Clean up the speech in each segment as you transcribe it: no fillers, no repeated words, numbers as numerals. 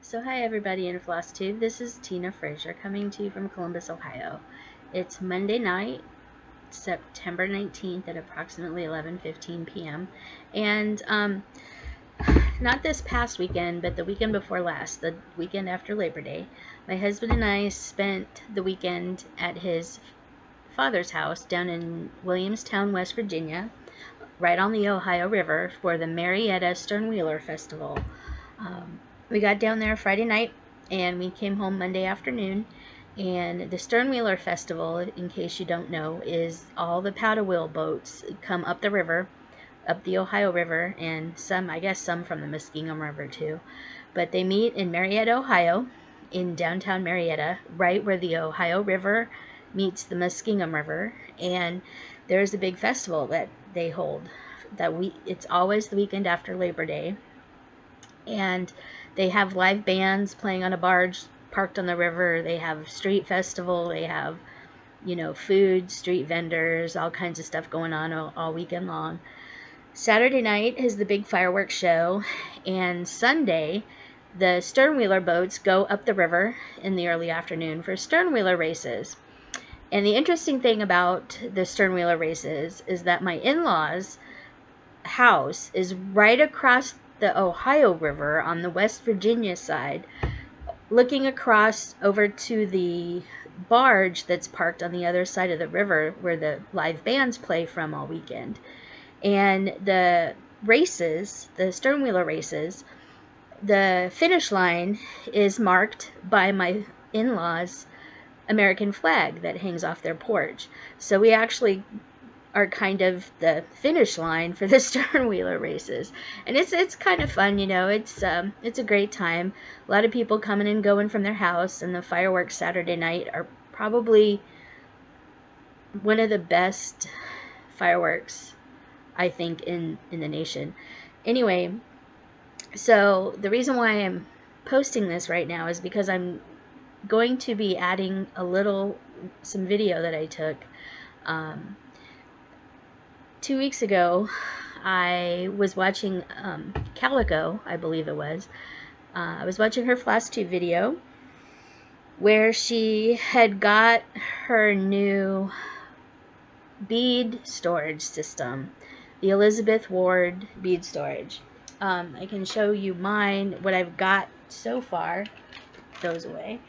So hi everybody in Flosstube, this is Tina Frazier coming to you from Columbus, Ohio. It's Monday night, September 19th at approximately 11:15 p.m. And not this past weekend, but the weekend before last, the weekend after Labor Day, my husband and I spent the weekend at his father's house down in Williamstown, West Virginia, right on the Ohio River for the Marietta Sternwheeler Festival. We got down there Friday night and we came home Monday afternoon. And the Sternwheeler Festival, in case you don't know, is all the paddle wheel boats come up the river, up the Ohio River, and some, I guess some from the Muskingum River too. But they meet in Marietta, Ohio, in downtown Marietta, right where the Ohio River meets the Muskingum River. And there's a big festival that they hold. It's always the weekend after Labor Day. And they have live bands playing on a barge parked on the river. They have street festival. They have, food, street vendors, all kinds of stuff going on all weekend long. Saturday night is the big fireworks show. And Sunday, the Sternwheeler boats go up the river in the early afternoon for Sternwheeler races. And the interesting thing about the Sternwheeler races is that my in-laws' house is right across the Ohio River on the West Virginia side, looking across over to the barge that's parked on the other side of the river where the live bands play from all weekend. And the races, the Sternwheeler races, the finish line is marked by my in-laws' American flag that hangs off their porch. So we actually are kind of the finish line for the Sternwheeler races, and it's kind of fun, It's a great time. A lot of people coming and going from their house, and the fireworks Saturday night are probably one of the best fireworks, I think, in the nation. Anyway, so the reason why I'm posting this right now is because I'm going to be adding some video that I took. 2 weeks ago, I was watching Calico, I believe it was. I was watching her Flosstube video where she had got her new bead storage system, the Elizabeth Ward bead storage. I can show you mine, what I've got so far. Goes away.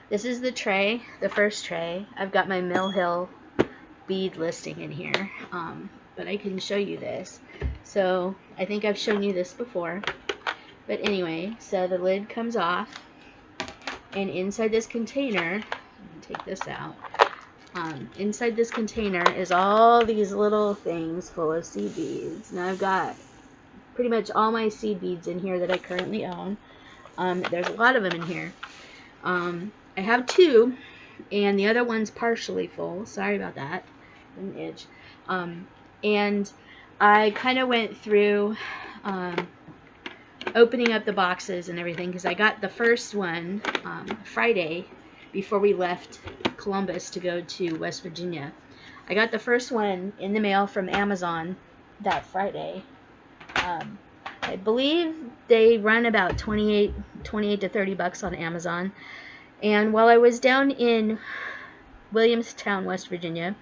This is the tray, the first tray. I've got my Mill Hill bead listing in here, but I can show you this. So I think I've shown you this before, but anyway, so the lid comes off, and inside this container, let me take this out, inside this container is all these little things full of seed beads. Now I've got pretty much all my seed beads in here that I currently own. There's a lot of them in here. I have 2, and the other one's partially full. Sorry about that. An itch. And I kind of went through opening up the boxes and everything, because I got the first one Friday before we left Columbus to go to West Virginia. I got the first one in the mail from Amazon that Friday. I believe they run about 28 to 30 bucks on Amazon. And while I was down in Williamstown, West Virginia,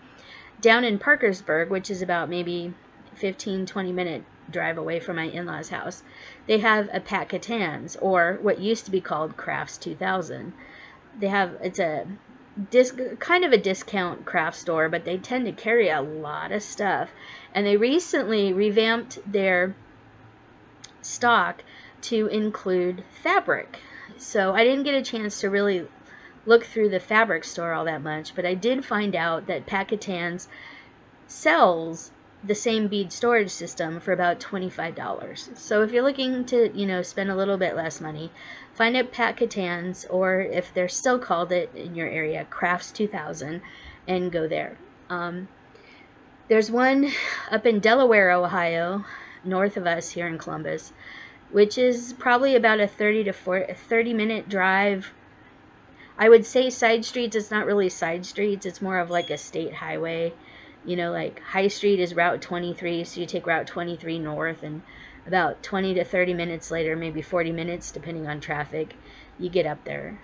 down in Parkersburg, which is about maybe 15-20 minute drive away from my in-laws' house, they have a pack of tans, or what used to be called Crafts 2000. It's a kind of a discount craft store, but they tend to carry a lot of stuff. And they recently revamped their stock to include fabric. So I didn't get a chance to really look through the fabric store all that much, but I did find out that Packatans sells the same bead storage system for about $25. So if you're looking to, spend a little bit less money, find a Packatans, or if they're still called it in your area, Crafts 2000, and go there. There's one up in Delaware, Ohio, north of us here in Columbus, which is probably about a 30 minute drive. I would say side streets. It's not really side streets. It's more of like a state highway. You know, like High Street is Route 23, so you take Route 23 north, and about 20 to 30 minutes later, maybe 40 minutes, depending on traffic, you get up there.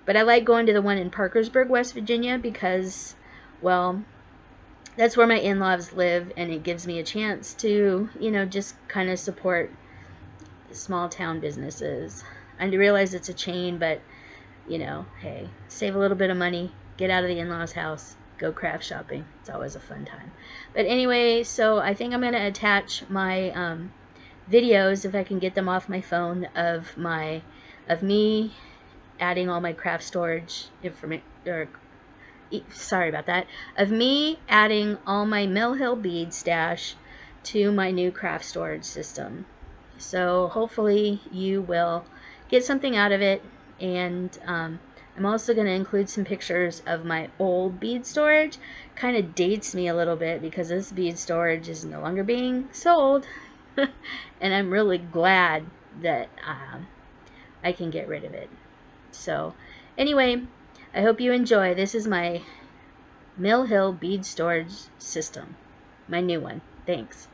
But I like going to the one in Parkersburg, West Virginia, because, well, that's where my in-laws live, and it gives me a chance to, you know, just kind of support small town businesses. I realize it's a chain, but, you know, hey, save a little bit of money, get out of the in-laws' house, go craft shopping. It's always a fun time. But anyway, so I think I'm going to attach my videos, if I can get them off my phone, of me adding all my craft storage information, or sorry about that, of me adding all my Mill Hill bead stash to my new craft storage system. So hopefully you will get something out of it. And I'm also going to include some pictures of my old bead storage. Kind of dates me a little bit because this bead storage is no longer being sold. And I'm really glad that I can get rid of it. So anyway, I hope you enjoy. This is my Mill Hill bead storage system, my new one. Thanks.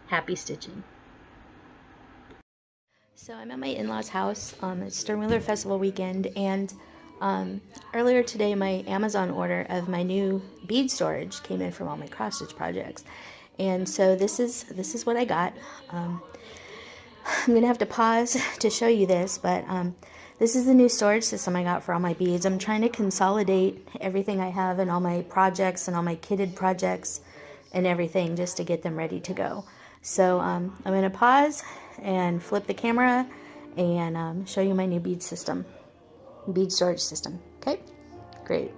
Happy stitching. So I'm at my in-laws' house. It's Sternwheeler Festival weekend, and earlier today my Amazon order of my new bead storage came in from all my cross stitch projects. And so this is what I got. I'm gonna have to pause to show you this, but this is the new storage system I got for all my beads. I'm trying to consolidate everything I have and all my projects and all my kitted projects and everything just to get them ready to go. So I'm going to pause and flip the camera and show you my new bead storage system. Okay, great.